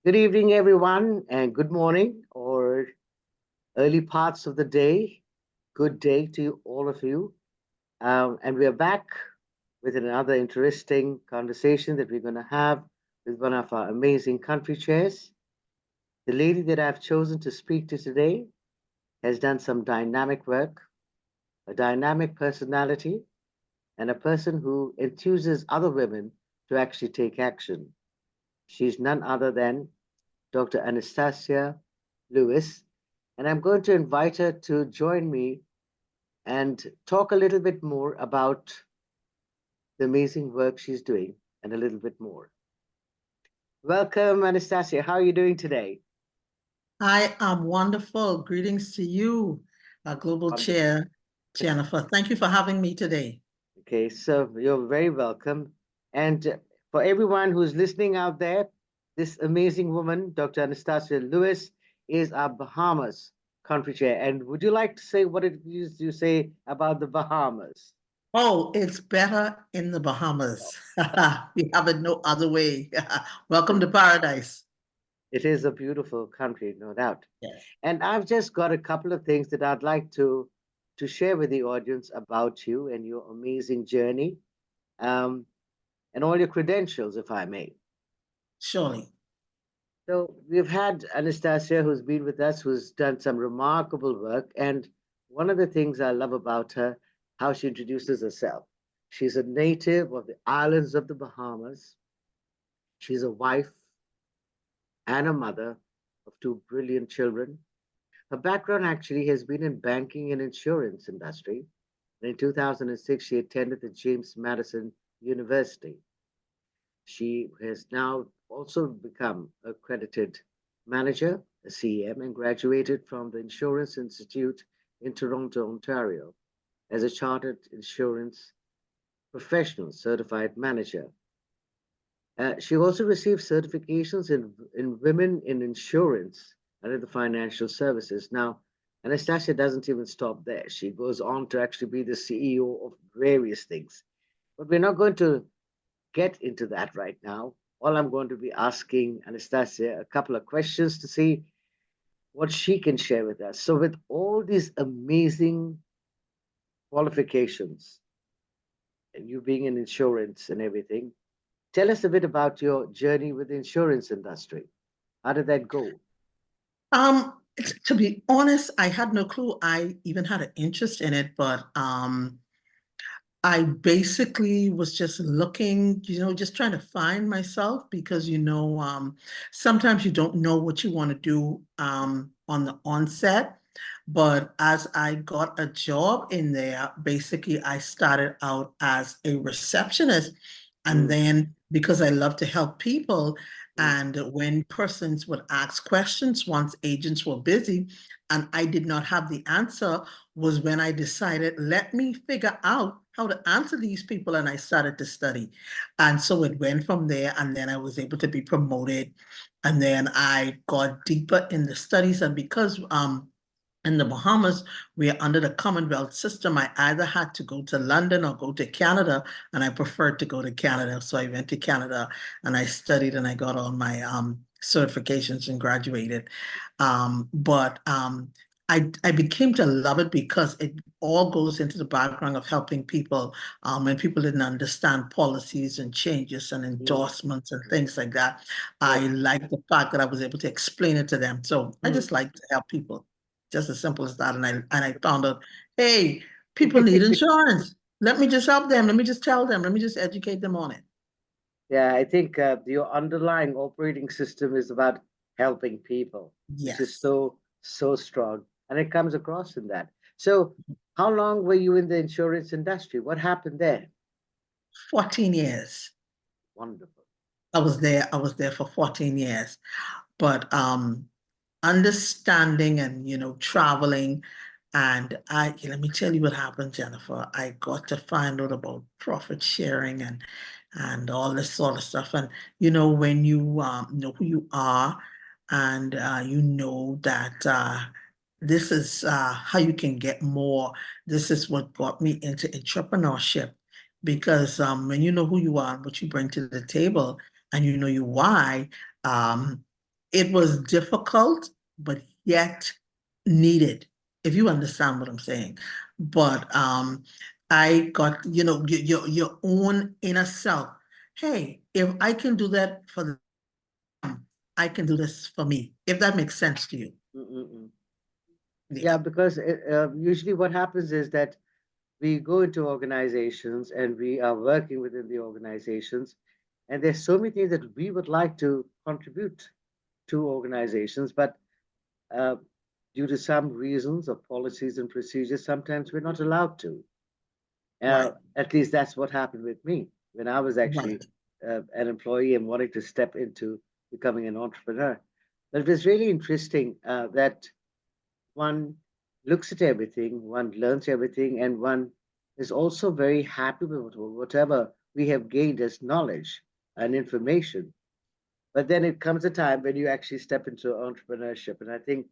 Good evening, everyone, and good morning or early parts of the day. Good day to all of you. And we are back with another interesting conversation that we're going to have with one of our amazing country chairs. The lady that I've chosen to speak to today has done some dynamic work, a dynamic personality, and a person who enthuses other women to actually take action. She's none other than Dr. Anastacia Lewis, and I'm going to invite her to join me and talk a little bit more about the amazing work she's doing and a little bit more. Welcome, Anastacia. How are you doing today? I am wonderful. Greetings to you, Global Wonderful. Chair Jennifer. Thank you for having me today. Okay, so you're very welcome. And for everyone who's listening out there, this amazing woman, Dr. Anastacia Lewis, is our Bahamas country chair. And would you like to say what it is you say about the Bahamas? Oh, it's better in the Bahamas. We have it no other way. Welcome to paradise. It is a beautiful country, no doubt. Yes. And I've just got a couple of things that I'd like to share with the audience about you and your amazing journey, um, and all your credentials, if I may. Surely. So we've had Anastacia, who's been with us, who's done some remarkable work. And one of the things I love about her, how she introduces herself. She's a native of the islands of the Bahamas. She's a wife and a mother of two brilliant children. Her background actually has been in banking and insurance industry. And in 2006, she attended the James Madison University. She has now also become accredited manager, a CEM, and graduated from the Insurance Institute in Toronto, Ontario, as a chartered insurance professional certified manager. She also received certifications in women in insurance and in the financial services. Now, Anastacia doesn't even stop there. She goes on to actually be the CEO of various things. But we're not going to get into that right now. All I'm going to be asking Anastacia a couple of questions to see what she can share with us. So, with all these amazing qualifications, and you being in insurance and everything, tell us a bit about your journey with the insurance industry. How did that go? To be honest, I had no clue I even had an interest in it, but I basically was just looking, just trying to find myself because, sometimes you don't know what you want to do on the onset. But as I got a job in there, basically I started out as a receptionist. And Mm, then because I love to help people, mm, and when persons would ask questions once agents were busy and I did not have the answer, was when I decided, let me figure out how to answer these people. And I started to study. And so it went from there. And then I was able to be promoted. And then I got deeper in the studies. And because in the Bahamas, we are under the Commonwealth system. I either had to go to London or go to Canada, and I preferred to go to Canada. So I went to Canada and I studied and I got all my certifications and graduated. But I became to love it because it all goes into the background of helping people when people didn't understand policies and changes and mm, endorsements and things like that. I yes. like the fact that I was able to explain it to them. So I Mm. just like to help people. Just as simple as that. And I found out, hey, people need insurance. Let me just help them. Let me just tell them. Let me just educate them on it. Yeah, I think your underlying operating system is about helping people, which is Yes. so strong, and it comes across in that. So, how long were you in the insurance industry? What happened there? 14 years. Wonderful. I was there for 14 years. But understanding and traveling, and I let me tell you what happened, Jennifer. I got to find out about profit sharing and all this sort of stuff. And when you know who you are, and you know that this is how you can get more. This is what got me into entrepreneurship, because when you know who you are and what you bring to the table, and you know your why. Um, It was difficult, but yet needed, if you understand what I'm saying. But I got, your own inner self. Hey, if I can do that for them, I can do this for me, if that makes sense to you. Mm-mm-mm. Yeah. Yeah, because usually what happens is that we go into organizations and we are working within the organizations, and there's so many things that we would like to contribute to organizations, but uh, due to some reasons of policies and procedures, sometimes we're not allowed to. Right, At least that's what happened with me when I was actually right. an employee and wanting to step into becoming an entrepreneur. But it was really interesting that one looks at everything, one learns everything, and one is also very happy with whatever we have gained as knowledge and information. But then it comes a time when you actually step into entrepreneurship. And I think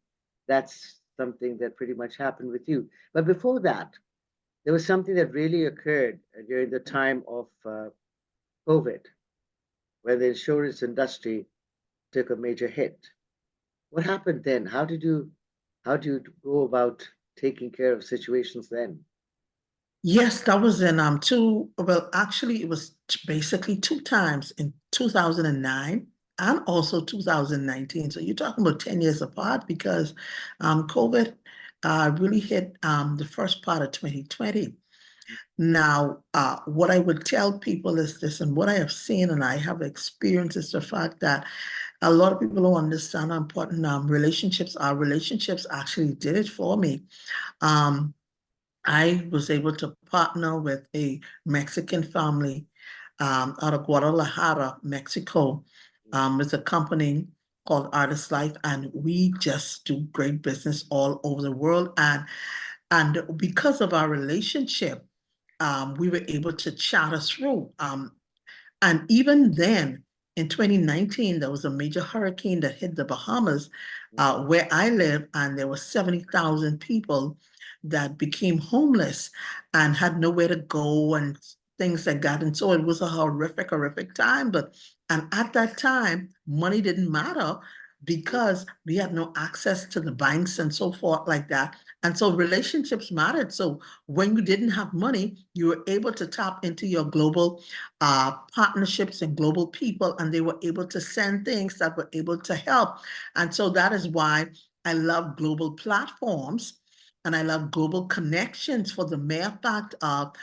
that's something that pretty much happened with you. But before that, there was something that really occurred during the time of COVID, where the insurance industry took a major hit. What happened then? How do you go about taking care of situations then? Yes, that was in well, actually it was basically two times in 2009 and also 2019. So you're talking about 10 years apart because COVID really hit the first part of 2020. Now, what I would tell people is this, and what I have seen and I have experienced is the fact that a lot of people don't understand how important relationships are. Relationships actually did it for me. Um, I was able to partner with a Mexican family out of Guadalajara, Mexico. It's a company called Ardyss Life, and we just do great business all over the world. And because of our relationship, we were able to chat us through. And even then, in 2019, there was a major hurricane that hit the Bahamas, where I live, and there were 70,000 people that became homeless and had nowhere to go and things like that. And so it was a horrific, horrific time. And at that time, money didn't matter because we had no access to the banks and so forth like that. And so relationships mattered. So when you didn't have money, you were able to tap into your global partnerships and global people, and they were able to send things that were able to help. And so that is why I love global platforms and I love global connections for the mere fact of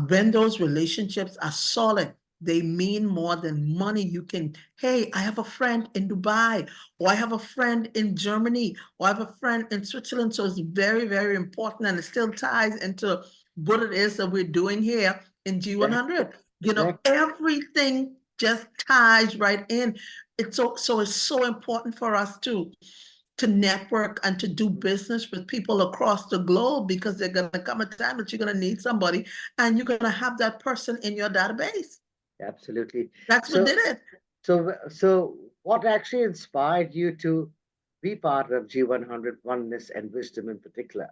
when those relationships are solid, they mean more than money. You can, hey, I have a friend in Dubai, or I have a friend in Germany, or I have a friend in Switzerland. So it's very, very important, and it still ties into what it is that we're doing here in G100. Exactly. Everything just ties right in. It's so important for us to network and to do business with people across the globe, because there's going to come a time that you're going to need somebody and you're going to have that person in your database. Absolutely. That's what So, did it. so what actually inspired you to be part of G100 Oneness and Wisdom in particular?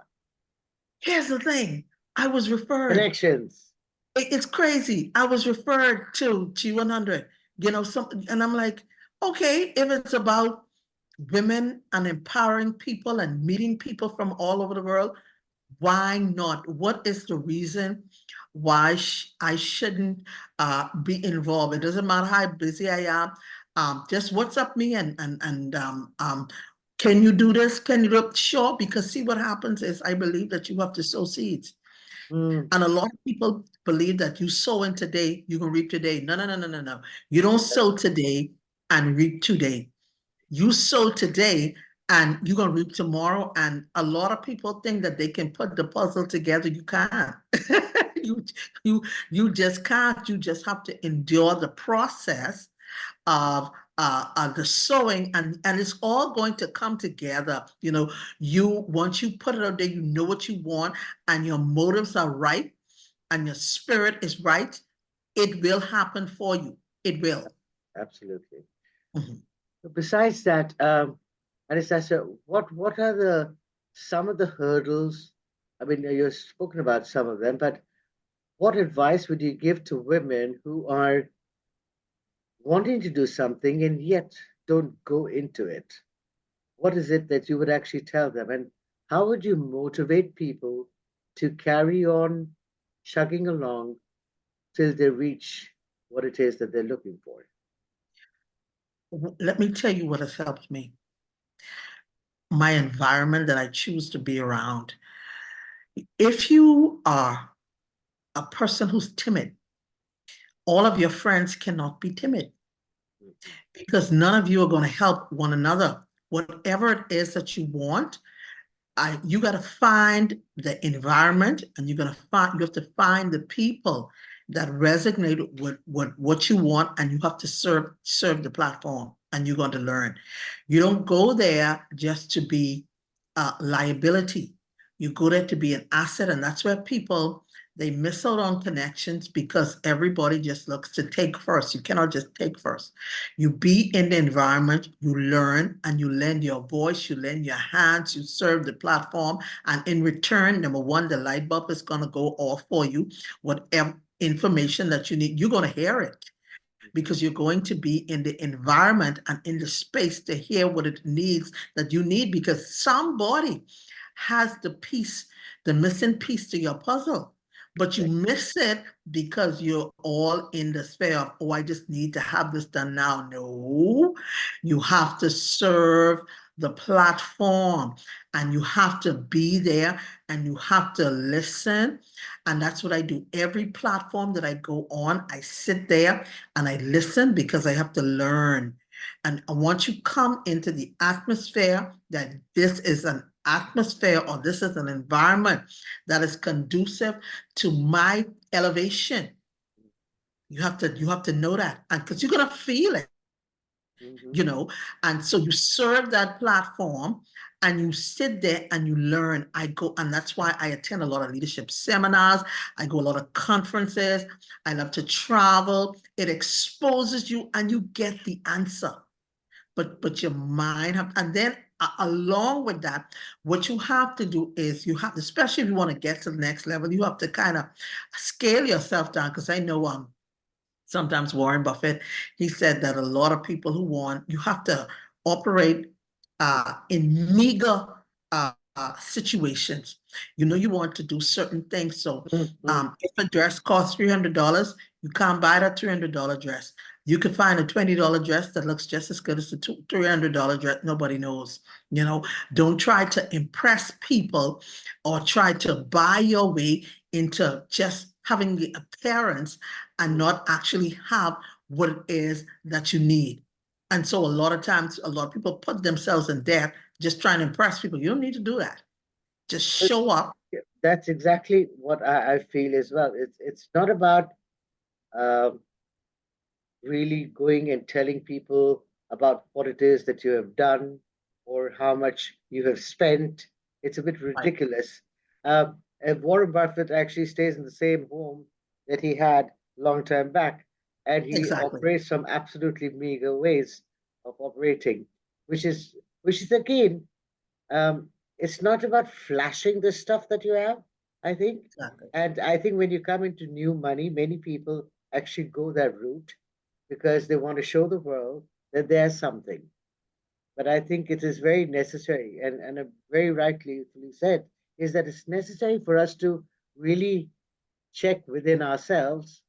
Here's the thing. I was referred. Connections. It's crazy. I was referred to G100, and I'm like, okay, if it's about women and empowering people and meeting people from all over the world, why not? What is the reason why I shouldn't be involved? It doesn't matter how busy I am. Just WhatsApp me and can you do this? Can you do it? Sure, because see what happens is I believe that you have to sow seeds. Mm, And a lot of people believe that you sow in today, you can reap today. No, no, no, no, no, no. You don't sow today and reap today. You sow today and you're gonna reap tomorrow. And a lot of people think that they can put the puzzle together. You can't. you, you, you just can't. You just have to endure the process of the sowing, and it's all going to come together. You once you put it out there, you know what you want, and your motives are right, and your spirit is right. It will happen for you. It will. absolutely. Mhm. Besides that, Anastasia, what are some of the hurdles? I mean, you've spoken about some of them, but what advice would you give to women who are wanting to do something and yet don't go into it, what is it that you would actually tell them? And how would you motivate people to carry on chugging along till they reach what it is that they're looking for? Let me tell you what has helped me. My environment that I choose to be around. If you are a person who's timid, all of your friends cannot be timid because none of you are going to help one another. Whatever it is that you want, you got to find the environment, and you have to find the people that resonate with what you want, and you have to serve the platform, and you're going to learn. You don't go there just to be a liability. You go there to be an asset, and that's where people, they miss out on connections because everybody just looks to take first. You cannot just take first. You be in the environment, you learn, and you lend your voice, you lend your hands, you serve the platform, and in return, number one, the light bulb is going to go off for you. Whatever information that you need, you're going to hear it because you're going to be in the environment and in the space to hear what it needs that you need, because somebody has the piece, the missing piece to your puzzle. But you miss it because you're all in the sphere of, oh, I just need to have this done now. No, you have to serve the platform, and you have to be there, and you have to listen. And that's what I do. Every platform that I go on, I sit there and I listen because I have to learn. And once you come into the atmosphere that this is an atmosphere or this is an environment that is conducive to my elevation, you have to know that, and because you're gonna feel it, you know. And so you serve that platform, and you sit there and you learn. I go, and that's why I attend a lot of leadership seminars. I go a lot of conferences. I love to travel. It exposes you, and you get the answer. But your mind and then along with that, what you have to do is you have, especially if you want to get to the next level, you have to kind of scale yourself down. Because I know sometimes Warren Buffett, he said that a lot of people who want, you have to operate in meager situations. You know, you want to do certain things. So if a dress costs $300, you can't buy that $300 dress. You can find a $20 dress that looks just as good as the $300 dress. Nobody knows. You know, don't try to impress people or try to buy your way into just having the appearance and not actually have what it is that you need. And so a lot of times, a lot of people put themselves in debt just trying to impress people. You don't need to do that. Just show up. That's exactly what I feel as well. It's not about really going and telling people about what it is that you have done or how much you have spent. It's a bit ridiculous. And Warren Buffett actually stays in the same home that he had long time back, and he operates from absolutely meager ways of operating, which is again, it's not about flashing the stuff that you have, I think. And I think when you come into new money, many people actually go that route because they want to show the world that there's something. But I think it is very necessary, and very rightly said, is that it's necessary for us to really check within ourselves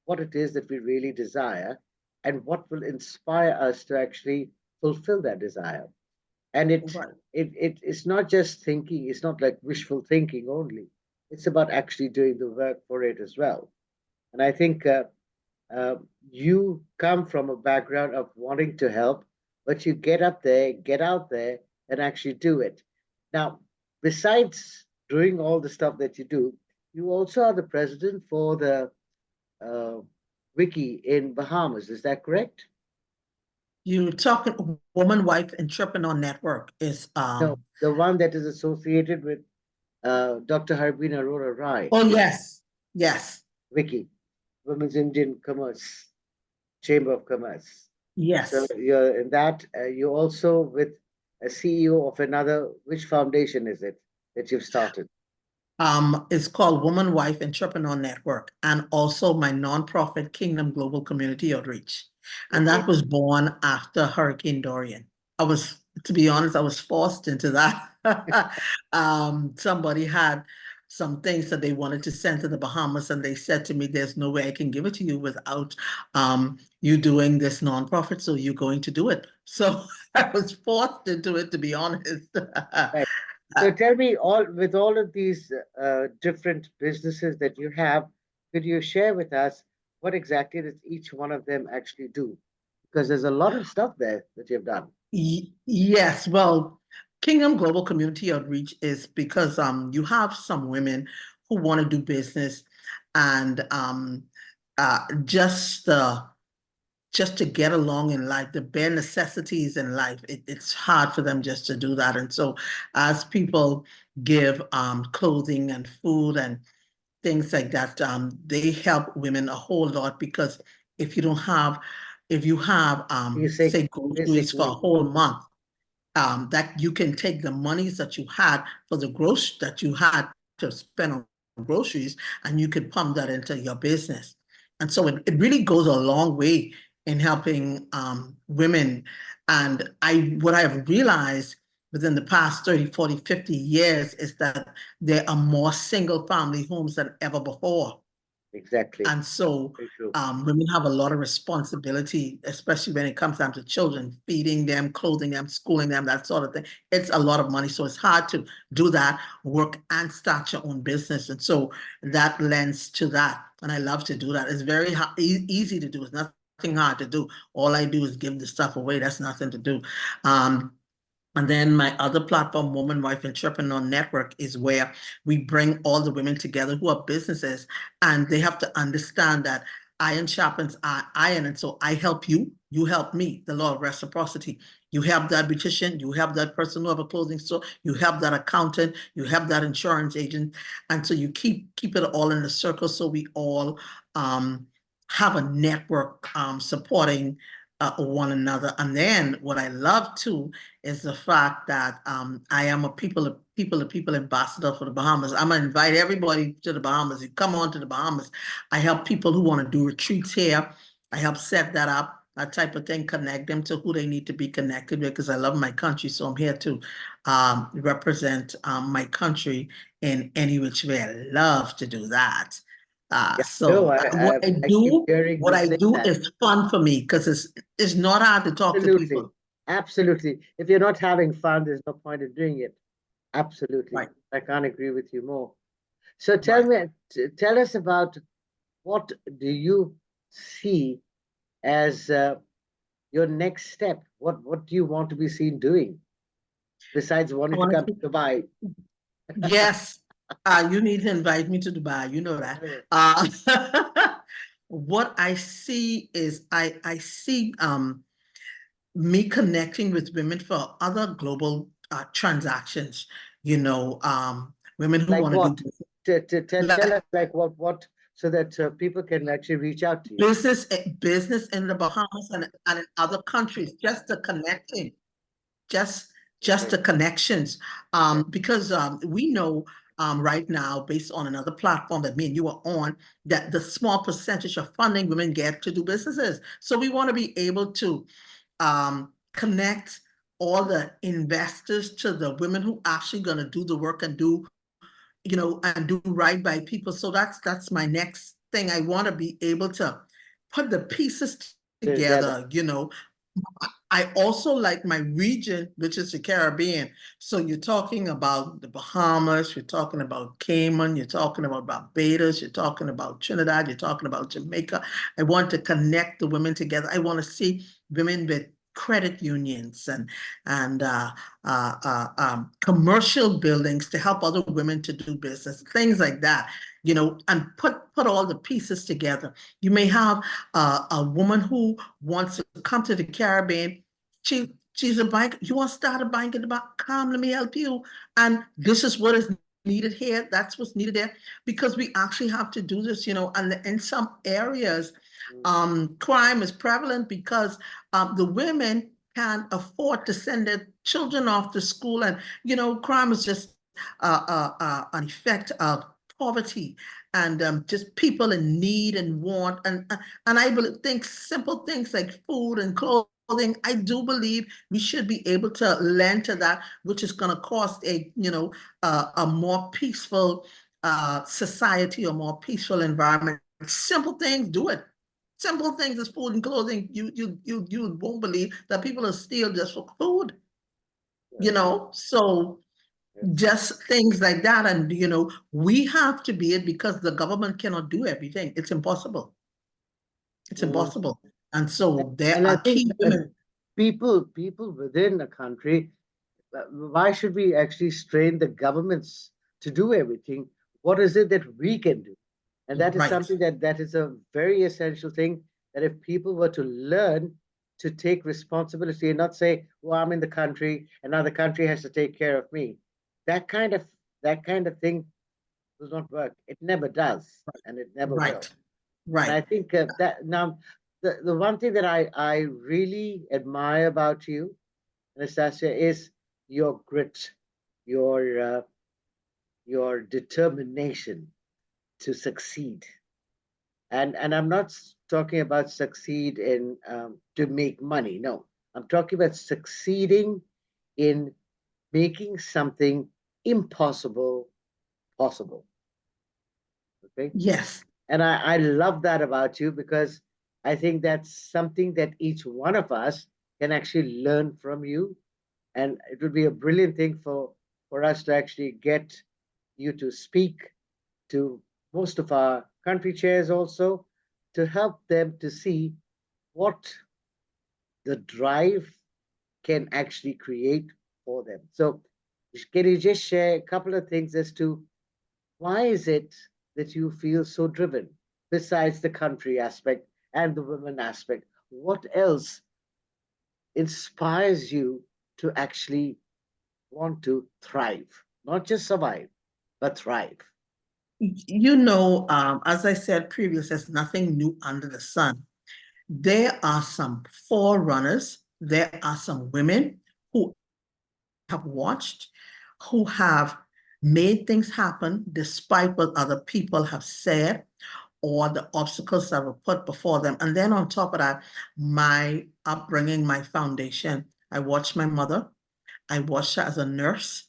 what it is that we really desire and what will inspire us to actually fulfill that desire. And it's not just thinking, it's not like wishful thinking only. It's about actually doing the work for it as well. And I think you come from a background of wanting to help, but you get up there, get out there, and actually do it. Now, besides doing all the stuff that you do, you also are the president for the Wiki in Bahamas. Is that correct? You're talking Woman Wife Entrepreneur Network is No, the one that is associated with Dr. Harbin Aurora Rai. Oh yes, yes. Wiki, Women's Indian Commerce, Chamber of Commerce. Yes. So you're in that. You're also with a CEO of another. Which foundation is it that you've started? It's called Woman Wife Entrepreneur Network, and also my nonprofit Kingdom Global Community Outreach. And that was born after Hurricane Dorian. To be honest, I was forced into that. Somebody had some things that they wanted to send to the Bahamas, and they said to me, "There's no way I can give it to you without you doing this nonprofit, so you're going to do it." So I was forced into it, to be honest. Right. So tell me, with all of these different businesses that you have, could you share with us what exactly does each one of them actually do? Because there's a lot of stuff there that you've done. Yes, well, Kingdom Global Community Outreach is because you have some women who want to do business, and uh just uh just to get along in life, the bare necessities in life, it's hard for them just to do that. And so as people give clothing and food and things like that, they help women a whole lot, because if you don't have, if you have Basic, say basic groceries for a needs. whole month, that you can take the monies that you had for the gross that you had to spend on groceries, and you could pump that into your business. And so it really goes a long way in helping women. And what I have realized within the past 30, 40, 50 years is that there are more single family homes than ever before. Exactly. And so Very true. women have a lot of responsibility, especially when it comes down to children, feeding them, clothing them, schooling them, that sort of thing. It's a lot of money. So it's hard to do that, work and start your own business. And so that lends to that. And I love to do that. It's very easy to do. It's nothing hard to do. All I do is give the stuff away. That's nothing to do. And then my other platform, Woman Wife Entrepreneur Network, is where we bring all the women together who are businesses, and they have to understand that iron sharpens iron. And so I help you, you help me, the law of reciprocity. You help that beautician, you help that person who have a clothing store, you help that accountant, you help that insurance agent. And so you keep it all in a circle, so we all have a network supporting one another. And then what I love too is the fact that I am a people to people ambassador for the Bahamas. I'm gonna invite everybody to the Bahamas. You come on to the Bahamas. I help people who want to do retreats here. I help set that up, that type of thing, connect them to who they need to be connected with, because I love my country. So I'm here to represent my country in any which way. I love to do that. Yeah, no, So I keep hearing what you I say do that. is fun for me, because it's not hard to talk to Absolutely. people. Absolutely. If you're not having fun, there's no point in doing it. Absolutely. Right. I can't agree with you more. So Right. tell us about what do you see as your next step? What do you want to be seen doing besides I wanting to want come to, to Dubai? yes, you need to invite me to Dubai. You know that. What I see is I see me connecting with women for other global transactions. You know, women who Like want to do what? Tell like us like what so that people can actually reach out to you. business in the Bahamas and in other countries. Just the connecting, just Okay. the connections, Okay. because we know right now, based on another platform that me and you are on, that the small percentage of funding women get to do businesses. So we want to be able to connect all the investors to the women who actually going to do the work and do, and do right by people. So that's my next thing. I want to be able to put the pieces Together. together. I also like my region, which is the Caribbean. So you're talking about the Bahamas, you're talking about Cayman, you're talking about Barbados, you're talking about Trinidad, you're talking about Jamaica. I want to connect the women together. I want to see women with credit unions and commercial buildings to help other women to do business, things like that, and put all the pieces together. You may have a woman who wants to come to the Caribbean. She's a bank. You want to start a bank in the back? Come, let me help you. And this is what is needed here. That's what's needed there, because we actually have to do this, and in some areas, crime is prevalent because the women can't afford to send their children off to school, and crime is just an effect of poverty and just people in need and want. And I think simple things like food and clothing, I do believe we should be able to lend to that, which is going to cost a more peaceful society, a more peaceful environment. Simple things, do it. Simple things as food and clothing. You won't believe that people are steal just for food. So just things like that. And, we have to be it because the government cannot do everything. It's impossible. It's impossible. And so there And I are key think women. people within a country, why should we actually strain the governments to do everything? What is it that we can do? And that is Right. something that is a very essential thing, that if people were to learn to take responsibility and not say, well, I'm in the country and now the country has to take care of me. That kind of thing does not work. It never does, and it never will. Right. And I think that now the one thing that I really admire about you, Anastacia, is your grit, your determination to succeed. And I'm not talking about succeed in to make money. No, I'm talking about succeeding in making something impossible possible. Okay. Yes. And I love that about you, because I think that's something that each one of us can actually learn from you. And it would be a brilliant thing for us to actually get you to speak to most of our country chairs also, to help them to see what the drive can actually create for them. So can you just share a couple of things as to why is it that you feel so driven, besides the country aspect and the women aspect? What else inspires you to actually want to thrive, not just survive, but thrive? As I said previously, there's nothing new under the sun. There are some forerunners. There are some women who have watched, who have made things happen despite what other people have said or the obstacles that were put before them. And then on top of that, my upbringing, my foundation. I watched my mother. I watched her as a nurse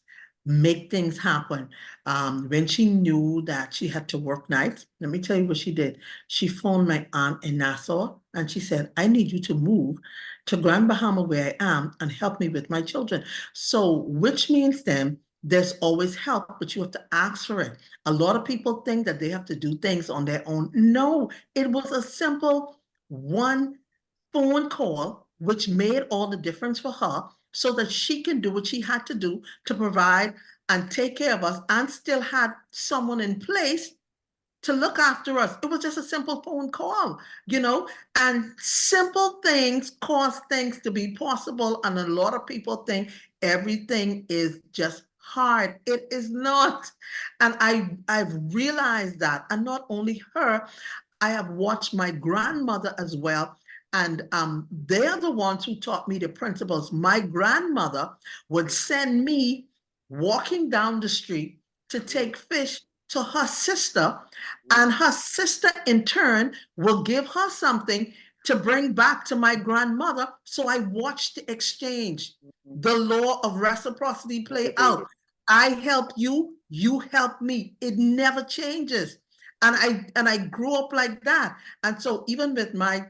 make things happen. When she knew that she had to work nights, let me tell you what she did. She phoned my aunt in Nassau and she said, I need you to move to Grand Bahama where I am and help me with my children. So, which means then there's always help, but you have to ask for it. A lot of people think that they have to do things on their own. No, it was a simple one phone call, which made all the difference for her, so that she can do what she had to do to provide and take care of us, and still had someone in place to look after us. It was just a simple phone call, and simple things cause things to be possible. And a lot of people think everything is just hard. It is not. And I've realized that. And not only her, I have watched my grandmother as well. And they're the ones who taught me the principles. My grandmother would send me walking down the street to take fish to her sister, and her sister in turn will give her something to bring back to my grandmother. So I watched the exchange, the law of reciprocity play out. I help you, you help me. It never changes. And I grew up like that. And so even with my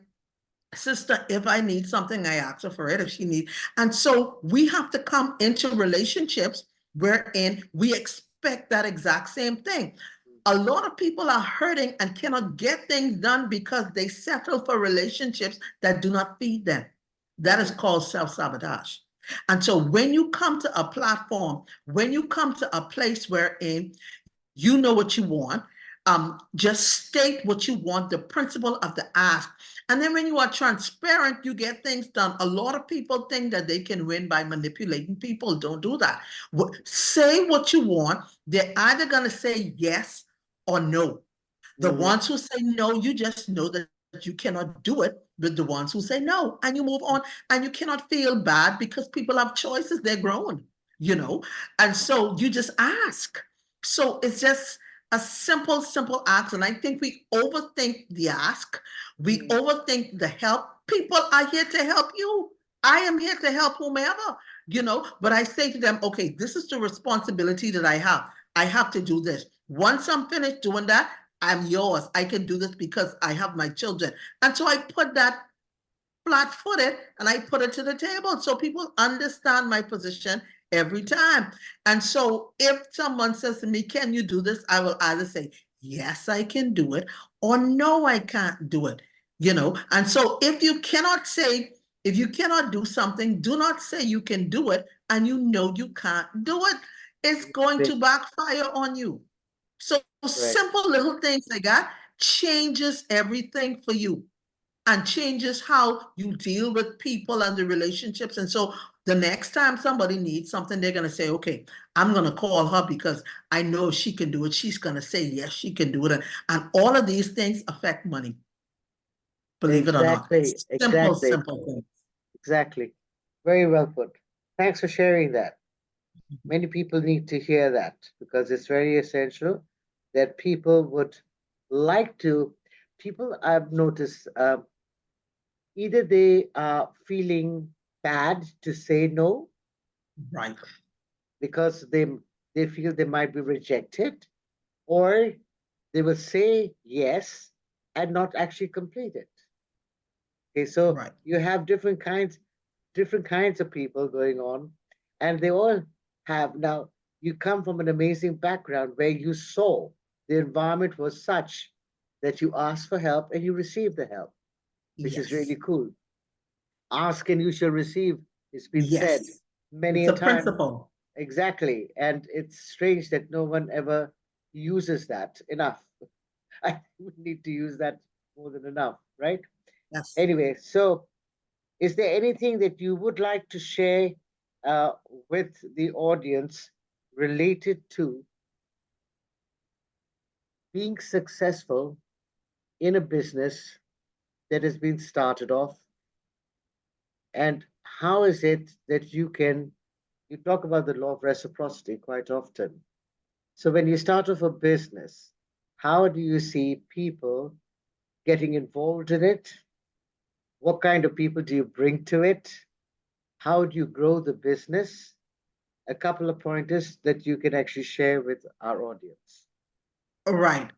sister, if I need something, I ask her for it if she needs. And so we have to come into relationships wherein we expect that exact same thing. A lot of people are hurting and cannot get things done because they settle for relationships that do not feed them. That is called self-sabotage. And so when you come to a platform, when you come to a place wherein you know what you want, just state what you want, the principle of the ask. And then when you are transparent, you get things done. A lot of people think that they can win by manipulating people. Don't do that. Say what you want. They're either going to say yes or no. The ones who say no, you just know that you cannot do it. With the ones who say no, and you move on, and you cannot feel bad because people have choices. They're grown. and so you just ask. So it's just a simple ask. And I think we overthink the ask. We overthink the help. People are here to help you. I am here to help whomever, but I say to them, okay, this is the responsibility that I have. I have to do this. Once I'm finished doing that, I'm yours. I can do this because I have my children. And so I put that flat-footed and I put it to the table so people understand my position every time. And so if someone says to me, can you do this? I will either say, yes, I can do it, or no, I can't do it. And so if you cannot do something, do not say you can do it and you can't do it. It's going to backfire on you. So simple little things like that changes everything for you and changes how you deal with people and the relationships. And so the next time somebody needs something, they're going to say, okay, I'm going to call her because I know she can do it. She's going to say, yes, she can do it. And all of these things affect money, believe it or not. Simple things. Exactly. Very well put. Thanks for sharing that. Many people need to hear that because it's very essential that people would like to, people I've noticed, either they are feeling bad to say no, right, because they feel they might be rejected, or they will say yes and not actually complete it. Okay, so you have different kinds of people going on, and they all have. Now, you come from an amazing background where you saw the environment was such that you asked for help and you received the help, which is really cool. Ask and you shall receive. It's been said many a time. Principle. Exactly. And it's strange that no one ever uses that enough. I need to use that more than enough, right? Yes. Anyway, so is there anything that you would like to share with the audience related to being successful in a business that has been started off? And how is it that you talk about the law of reciprocity quite often. So when you start off a business, how do you see people getting involved in it? What kind of people do you bring to it? How do you grow the business? A couple of pointers that you can actually share with our audience. Right.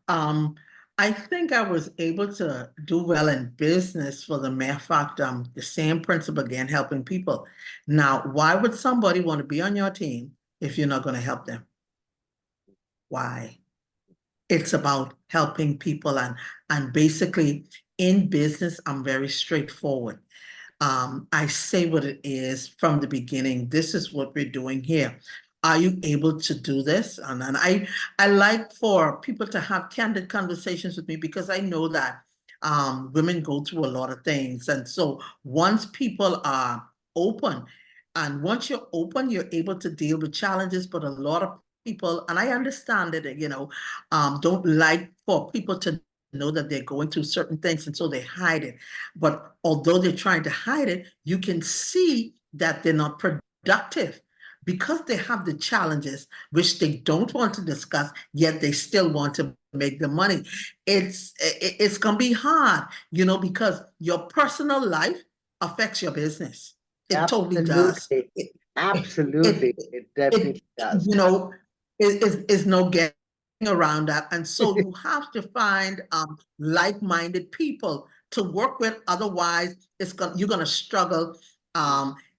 I think I was able to do well in business for the mere fact the same principle again, helping people. Now, why would somebody want to be on your team if you're not going to help them? Why? It's about helping people, and basically in business, I'm very straightforward. I say what it is from the beginning. This is what we're doing here. Are you able to do this? And I like for people to have candid conversations with me because I know that women go through a lot of things. And so once people are open, and once you're open, you're able to deal with challenges. But a lot of people, and I understand that, don't like for people to know that they're going through certain things, and so they hide it. But although they're trying to hide it, you can see that they're not productive because they have the challenges which they don't want to discuss, yet they still want to make the money. It's gonna be hard, because your personal life affects your business. It totally does. Absolutely. It definitely does. Is no getting around that. And so you have to find like-minded people to work with. Otherwise, you're gonna struggle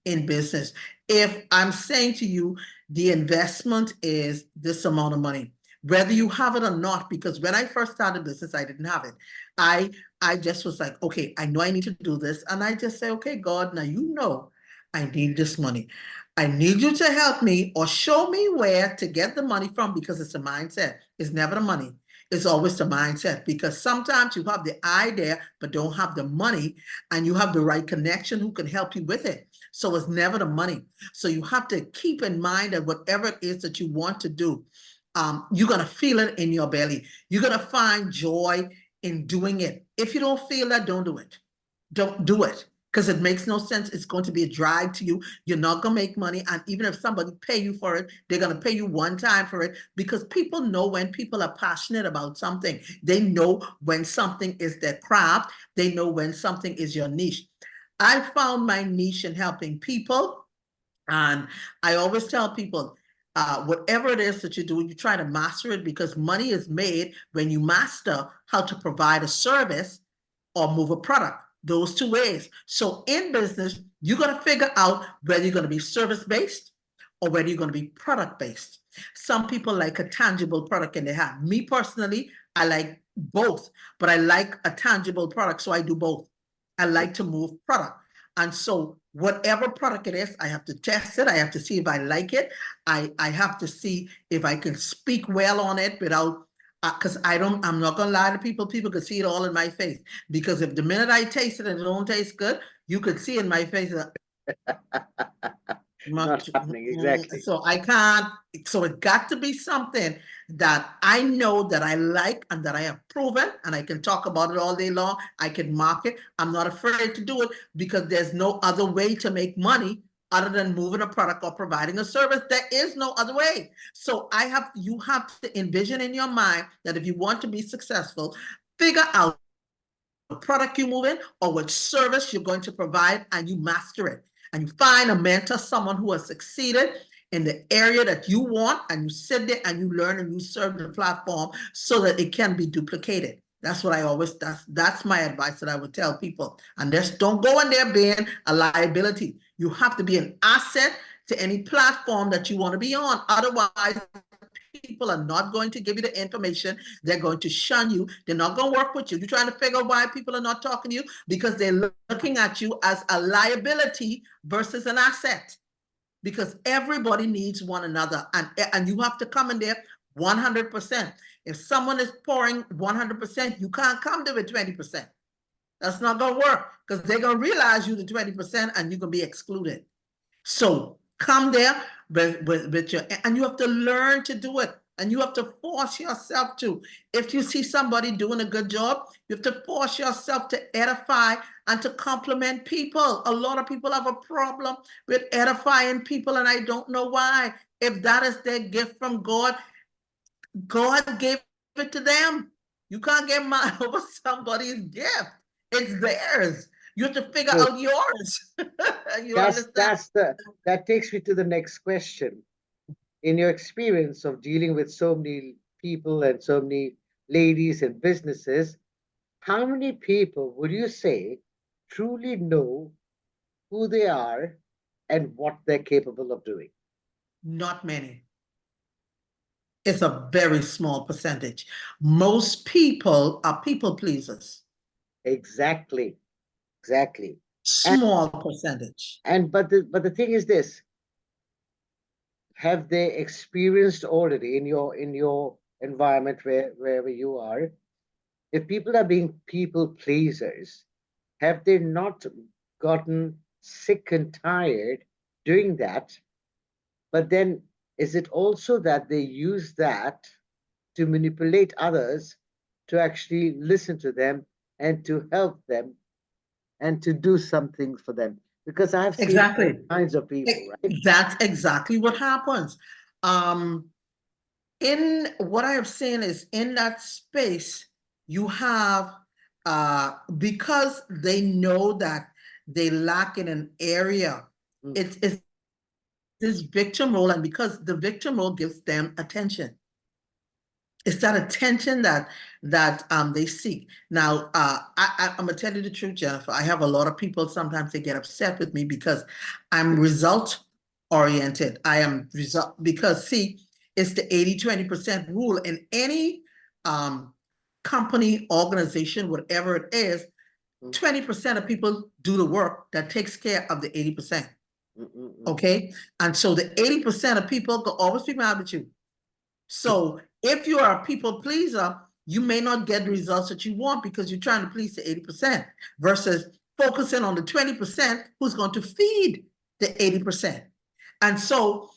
in business. If I'm saying to you, the investment is this amount of money, whether you have it or not, because when I first started business, I didn't have it. I just was like, okay, I know I need to do this. And I just say, okay, God, now I need this money. I need you to help me or show me where to get the money from, because it's a mindset. It's never the money. It's always the mindset, because sometimes you have the idea but don't have the money, and you have the right connection who can help you with it. So it's never the money. So you have to keep in mind that whatever it is that you want to do, you're going to feel it in your belly. You're going to find joy in doing it. If you don't feel that, don't do it. Don't do it. because it makes no sense. It's going to be a drag to you. You're not going to make money. And even if somebody pay you for it, they're going to pay you one time for it, because people know when people are passionate about something. They know when something is their craft. They know when something is your niche. I found my niche in helping people. And I always tell people, whatever it is that you do, you try to master it, because money is made when you master how to provide a service or move a product. Those two ways. So in business, you got to figure out whether you're going to be service-based or whether you're going to be product-based. Some people like a tangible product in their hand. Me personally, I like both, but I like a tangible product, so I do both. I like to move product. And so whatever product it is, I have to test it. I have to see if I like it. I have to see if I can speak well on it without, because I'm not gonna lie to people. People could see it all in my face. Because if the minute I taste it and it don't taste good, you could see in my face Not happening, exactly. so I can't, so it got to be something that I know that I like and that I have proven, and I can talk about it all day long. I can market. I'm not afraid to do it, because there's no other way to make money other than moving a product or providing a service. There is no other way. So you have to envision in your mind that if you want to be successful, figure out the product you move in or what service you're going to provide, and you master it. And you find a mentor, someone who has succeeded in the area that you want, and you sit there and you learn and you serve the platform so that it can be duplicated. That's what I always, that's my advice that I would tell people. And just don't go in there being a liability. You have to be an asset to any platform that you want to be on. Otherwise, people are not going to give you the information. They're going to shun you. They're not going to work with you. You're trying to figure out why people are not talking to you, because they're looking at you as a liability versus an asset. Because everybody needs one another, and you have to come in there 100%. If someone is pouring 100%, you can't come to it 20%. That's not going to work, because they're going to realize you the 20% and you're going to be excluded. So come there with your, and you have to learn to do it, and you have to force yourself to. If you see somebody doing a good job, you have to force yourself to edify and to compliment people. A lot of people have a problem with edifying people, and I don't know why. If that is their gift from God, God gave it to them. You can't get mad over somebody's gift. It's theirs. You have to figure out yours. You understand? That takes me to the next question. In your experience of dealing with so many people and so many ladies and businesses, how many people would you say truly know who they are and what they're capable of doing? Not many. It's a very small percentage. Most people are people pleasers. Exactly. Small percentage. But the thing is this: have they experienced already in your environment wherever you are? If people are being people pleasers, have they not gotten sick and tired doing that? But then is it also that they use that to manipulate others to actually listen to them and to help them and to do something for them? Because I've seen Exactly. all kinds of people, right? That's exactly what happens. In what I have seen is in that space, you have, because they know that they lack in an area, it's this victim role, and because the victim role gives them attention. It's that attention that they seek. Now, I'm gonna tell you the truth, Jennifer. I have a lot of people, sometimes they get upset with me because I'm result oriented. I am result, because see, it's the 80-20% rule in any company, organization, whatever it is. 20% of people do the work that takes care of the 80%. Okay, and so the 80% of people can always be mad with you. So if you are a people pleaser, you may not get the results that you want because you're trying to please the 80% versus focusing on the 20% who's going to feed the 80%. And so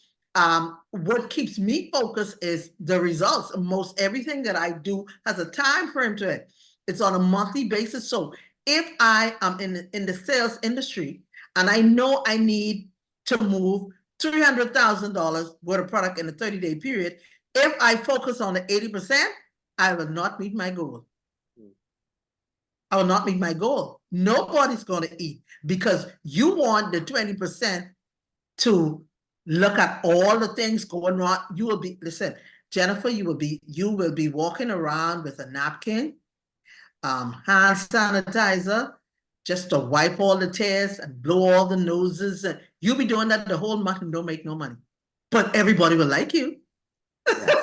what keeps me focused is the results. Most everything that I do has a time frame to it. It's on a monthly basis. So If I am in the sales industry and I know I need to move $300,000 worth of product in a 30-day period, if I focus on the 80%, I will not meet my goal. I will not meet my goal. Nobody's going to eat because you want the 20% to look at all the things going on. You will be, listen, Jennifer, you will be walking around with a napkin, hand sanitizer, just to wipe all the tears and blow all the noses. And you'll be doing that the whole month and don't make no money. But everybody will like you. Yeah.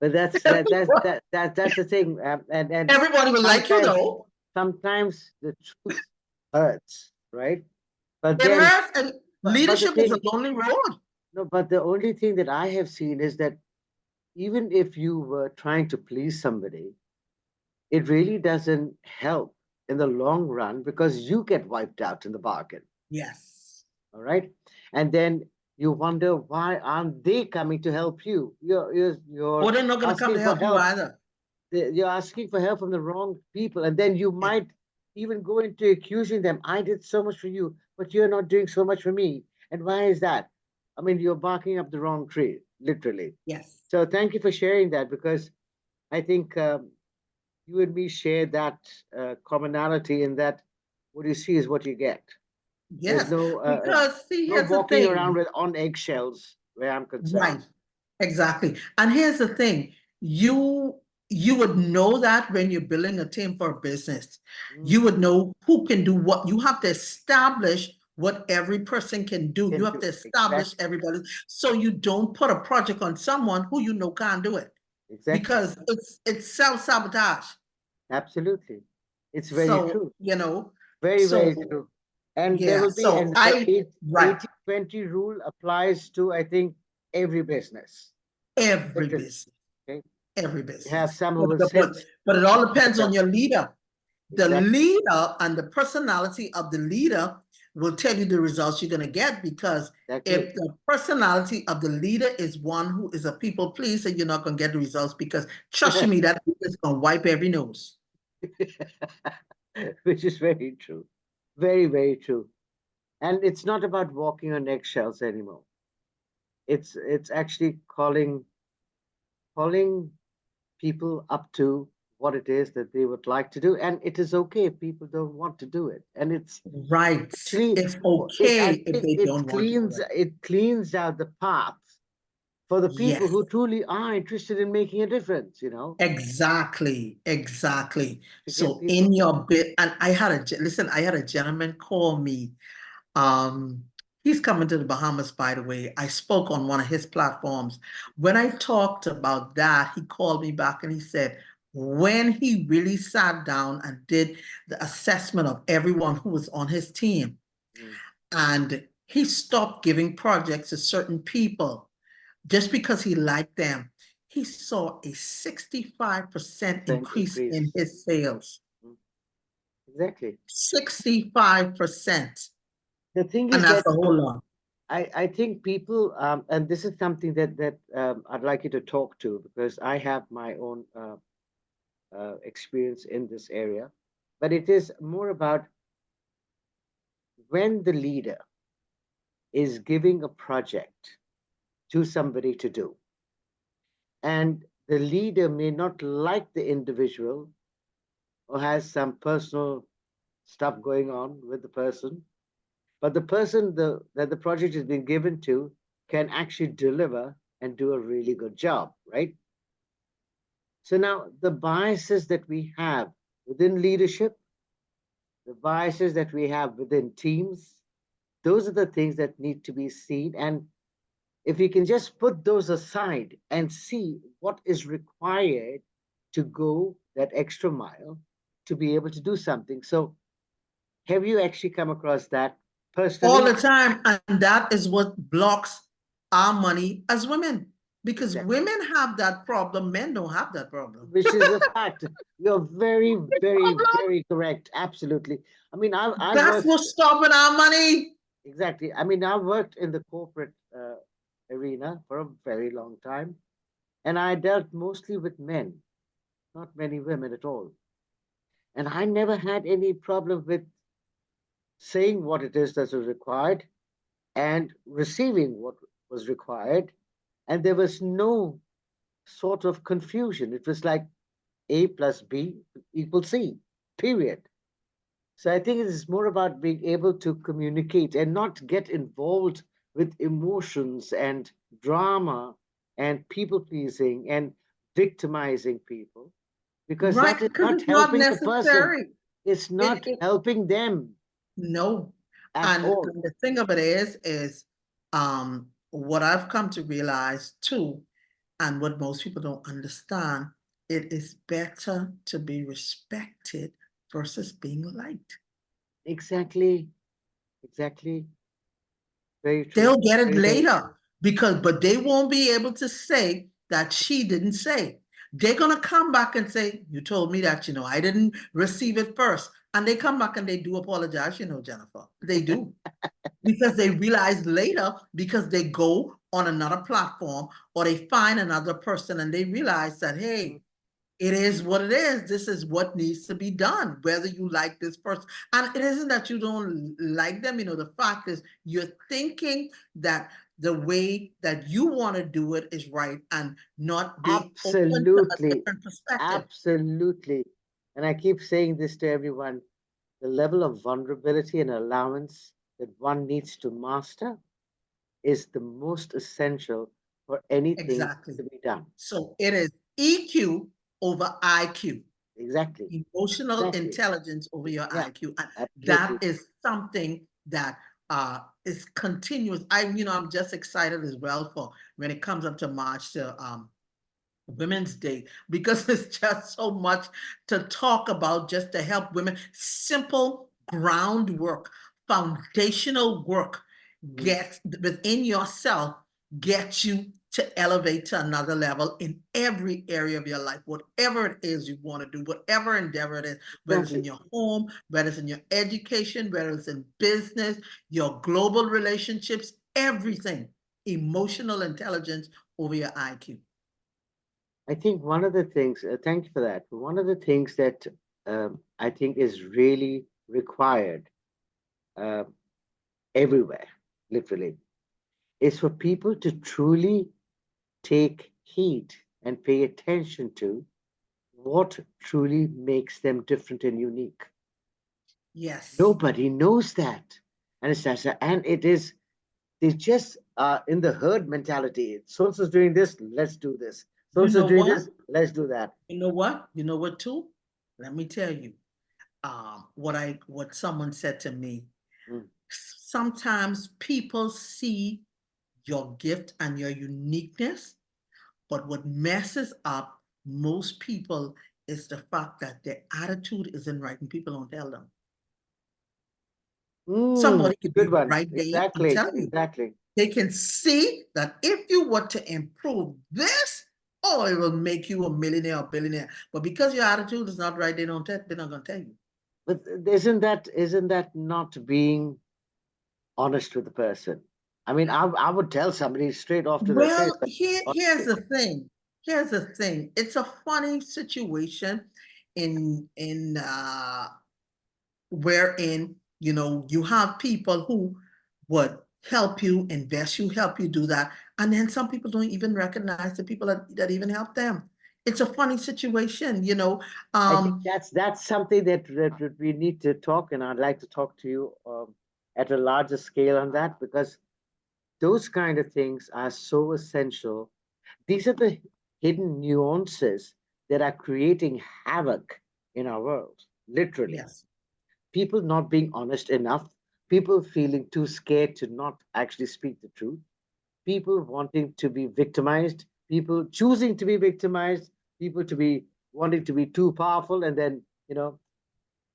But that's the thing. And everybody will like you though. Sometimes the truth hurts, right? But it then hurts, and leadership is a lonely road. No, but the only thing that I have seen is that even if you were trying to please somebody, it really doesn't help in the long run because you get wiped out in the bargain. Yes. All right. And then you wonder, why aren't they coming to help you? You're Or they're not going to come to help you either. You're asking for help from the wrong people. And then you might even go into accusing them. I did so much for you, but you're not doing so much for me. And why is that? I mean, you're barking up the wrong tree, literally. Yes. So thank you for sharing that, because I think you and me share that commonality in that what you see is what you get. Yes, there's no because see, no here's the walking thing. around with on eggshells where I'm concerned. Right, exactly. And here's the thing, you would know that when you're building a team for a business. You would know who can do what. You have to establish what every person can do. You have to establish everybody, so you don't put a project on someone who you know can't do it. Exactly. Because it's self-sabotage. Absolutely. It's very true. You know, very true. And there will be an 80-20 rule applies to, I think, every business. Every business. Okay. Every business. You have some who will but it all depends on your leader. The leader and the personality of the leader will tell you the results you're going to get, because if the personality of the leader is one who is a people pleaser, you're not going to get the results, because trust me, that is going to wipe every nose. Which is very true. Very, very true. And it's not about walking on eggshells anymore. It's actually calling people up to what it is that they would like to do, and it is okay if people don't want to do it. And it's right. Actually, it's okay if they don't want to do it. It cleans out the path for the people who truly are interested in making a difference, you know. Exactly. So in your bit, and I had a gentleman call me. He's coming to the Bahamas, by the way. I spoke on one of his platforms. When I talked about that, he called me back and he said, when he really sat down and did the assessment of everyone who was on his team, and he stopped giving projects to certain people just because he liked them, he saw a 65% increase in his sales. Exactly. 65%. The thing is that I think people, and this is something that I'd like you to talk to, because I have my own experience in this area, but it is more about when the leader is giving a project to somebody to do, and the leader may not like the individual or has some personal stuff going on with the person, but the person that the project has been given to can actually deliver and do a really good job, right? So now the biases that we have within leadership, the biases that we have within teams, those are the things that need to be seen. And if we can just put those aside and see what is required to go that extra mile to be able to do something. So have you actually come across that personally? All the time. And that is what blocks our money as women. Because women have that problem, men don't have that problem. Which is a fact. You're very, very, very correct. Absolutely. I mean, that's what's stopping our money. Exactly. I mean, I've worked in the corporate arena for a very long time, and I dealt mostly with men, not many women at all. And I never had any problem with saying what it is that was required and receiving what was required. And there was no sort of confusion. It was like A plus B equals C, period. So I think it is more about being able to communicate and not get involved with emotions and drama and people pleasing and victimizing people, because Right, that is because not it's not helping the person. necessary. It's not It helping them no. at And all. the thing of it is what I've come to realize too, and what most people don't understand, it is better to be respected versus being liked. Exactly. Exactly. Very true. They'll get it Very, very later true. but they won't be able to say that she didn't say. They're gonna come back and say, you told me that, I didn't receive it first. And they come back and they do apologize, Jennifer. They do. Because they realize later, because they go on another platform or they find another person and they realize that, hey, it is what it is. This is what needs to be done, whether you like this person. And it isn't that you don't like them. The fact is you're thinking that the way that you want to do it is right and not being open to a Absolutely. different perspective. Absolutely. And I keep saying this to everyone, the level of vulnerability and allowance that one needs to master is the most essential for anything Exactly. to be done. So it is EQ over IQ. Exactly. Emotional Exactly. intelligence over your Yeah, IQ. And that absolutely. is something that is continuous. I'm just excited as well for when it comes up to March to Women's Day, because it's just so much to talk about just to help women. Simple groundwork, foundational work Mhm. get within yourself, get you to elevate to another level in every area of your life, whatever it is you want to do, whatever endeavor it is, whether it's in Exactly. your home, whether it's in your education, whether it's in business, your global relationships, everything. Emotional intelligence over your IQ. I think one of the things, thank you for that. One of the things that I think is really required uh, everywhere, literally, is for people to truly take heed and pay attention to what truly makes them different and unique. Yes. Nobody knows that, Anastasia, and it is they just are in the herd mentality. So and so's doing this, let's do this. So You and so's know doing what? this, let's do that. You know what? You know what too? Let me tell you. What someone said to me. Mm. Sometimes people see your gift and your uniqueness, but what messes up most people is the fact that their attitude isn't right and people don't tell them. Somebody That's a could good be one. right there and Exactly, tell you. exactly. They can see that if you were to improve this, oh, it will make you a millionaire or billionaire. But because your attitude is not right, they're not going to tell you. But isn't that not being honest with the person? I mean, I would tell somebody straight off to their face Well, that here's honestly, the thing. Here's the thing. It's a funny situation in wherein you have people who would help you invest you, help you do that, and then some people don't even recognize the people that even help them. It's a funny situation. I think Um, that's something that we need to talk, and I'd like to talk to you at a larger scale on that, because those kind of things are so essential. These are the hidden nuances that are creating havoc in our world, literally. yes. People not being honest enough, people feeling too scared to not actually speak the truth, people wanting to be victimized, people choosing to be victimized, people to be wanting to be too powerful, and then,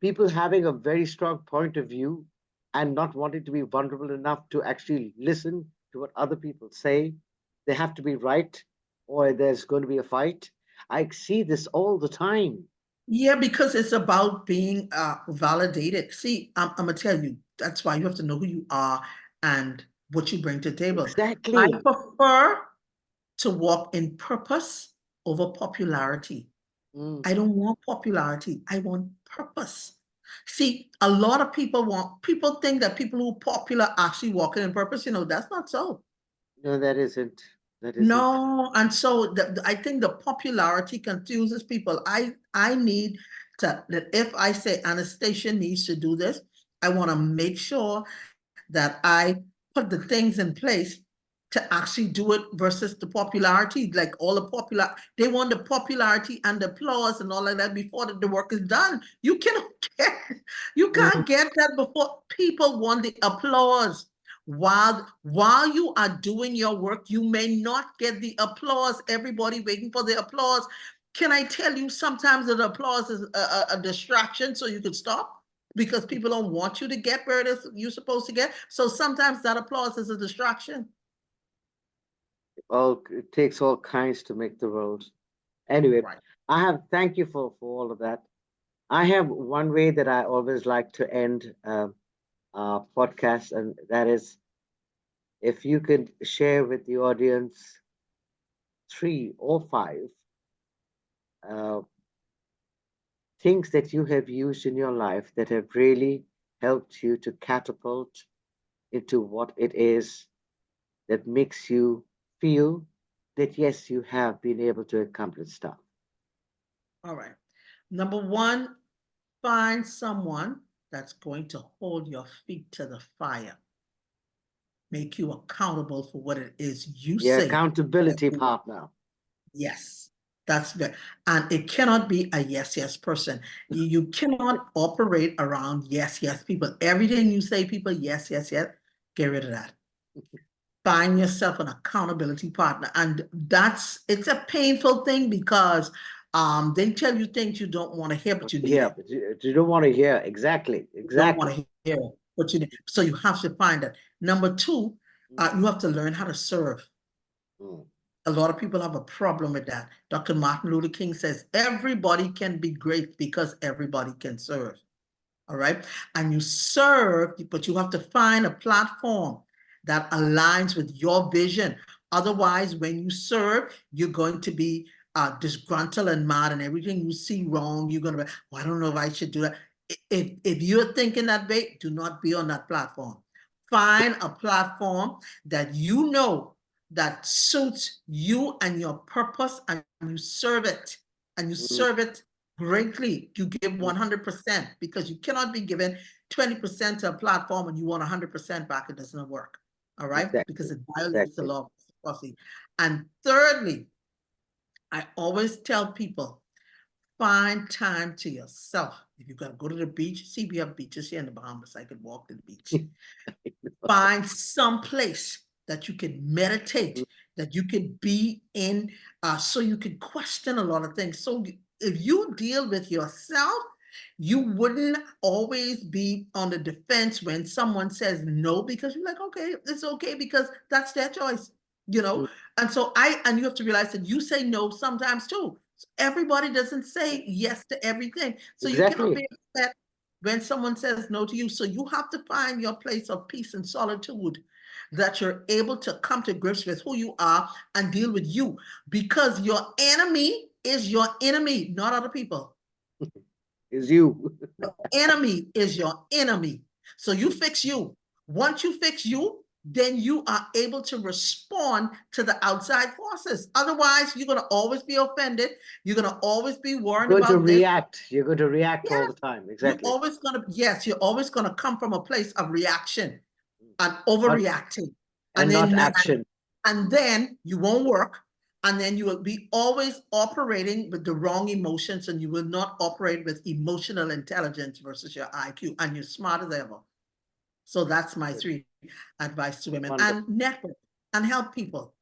people having a very strong point of view and not wanting to be vulnerable enough to actually listen to what other people say. They have to be right, or there's going to be a fight. I see this all the time. Yeah, because it's about being validated. See, I'm gonna tell you, that's why you have to know who you are and what you bring to the table. I Exactly. prefer to walk in purpose over popularity. Mm, I don't want popularity. I want purpose. See, a lot of people think that people who are popular actually walking in purpose. That's not so. No, that isn't. No, and so I think the popularity confuses people. I need that if I say Anastacia needs to do this, I want to make sure that I put the things in place to actually do it versus the popularity. Like all the they want the popularity and the applause and all of that before the work is done. You cannot get, you can't get that before. People want the applause. While you are doing your work, you may not get the applause. Everybody waiting for the applause. Can I tell you, sometimes the applause is a distraction so you could stop? Because people don't want you to get where you're supposed to get. So sometimes that applause is a distraction. It takes all kinds to make the world. Anyway, right. Thank you for all of that. I have one way that I always like to end our podcast, and that is if you could share with the audience 3 or 5 uh, things that you have used in your life that have really helped you to catapult into what it is that makes you feel that yes, you have been able to accomplish stuff. All right. Number 1, find someone that's going to hold your feet to the fire, make you accountable for what it is you Your say. accountability partner. Yes, that's good. And it cannot be a yes person. You cannot operate around yes people. Everything you say, people, yes, get rid of that. Find yourself an accountability partner. And it's a painful thing because they tell you things you don't want to hear, but you need it. But you don't want to hear. Exactly. You don't want to hear it, but you need. So you have to find it. Number 2, you have to learn how to serve. A lot of people have a problem with that. Dr. Martin Luther King says, everybody can be great because everybody can serve. All right. And you serve, but you have to find a platform that aligns with your vision. Otherwise, when you serve, you're going to be disgruntled and mad, and everything you see wrong, you're going to be, well, I don't know if I should do that. If you're thinking that way, do not be on that platform. Find a platform that you know that suits you and your purpose, and you serve it, and you serve it greatly. You give 100% because you cannot be given 20% to a platform and you want 100% back. It doesn't work. All right. Exactly. Because it violates the law of reciprocity. And thirdly, I always tell people, find time to yourself. If you've got to go to the beach, see, we have beaches here in the Bahamas. I could walk to the beach. Find some place that you can meditate, that you can be in, so you can question a lot of things. So if you deal with yourself, you wouldn't always be on the defense when someone says no, because you're like, okay, it's okay, because that's their choice, And so and you have to realize that you say no sometimes too. Everybody doesn't say yes to everything. So you cannot be upset when someone says no to you. So you have to find your place of peace and solitude, that you're able to come to grips with who you are and deal with you, because your enemy is your enemy, not other people. Is you. Your enemy is your enemy. So you fix you. Once you fix you, then you are able to respond to the outside forces. Otherwise, you're going to always be offended. You're going to always be worried about this. You're going to react all the time. Exactly. You're always going to come from a place of reaction and overreacting. And then not action. And then you won't work. And then you will be always operating with the wrong emotions, and you will not operate with emotional intelligence versus your IQ, and you're smart as ever. So that's my 3 advice to women. Wonderful. And network and help people.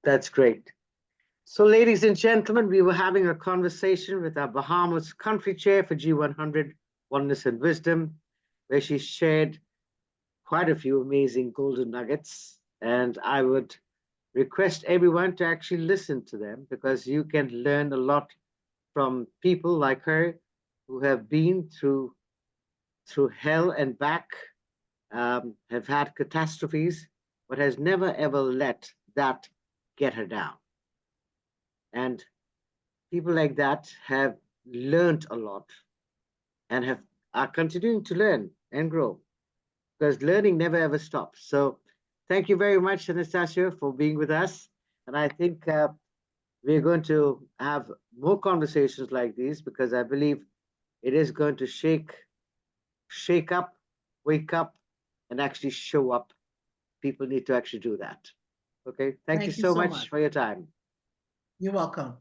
That's great. So, ladies and gentlemen, we were having a conversation with our Bahamas country chair for G100, Oneness and Wisdom, where she shared quite a few amazing golden nuggets. And I would request everyone to actually listen to them, because you can learn a lot from people like her who have been through hell and back, have had catastrophes, but has never ever let that get her down. And people like that have learned a lot and are continuing to learn and grow, because learning never ever stops. So thank you very much, Anastacia, for being with us. And I think we're going to have more conversations like these, because I believe it is going to shake up, wake up, and actually show up. People need to actually do that. Okay. Thank you Thank you so so much much. for your time. You're welcome.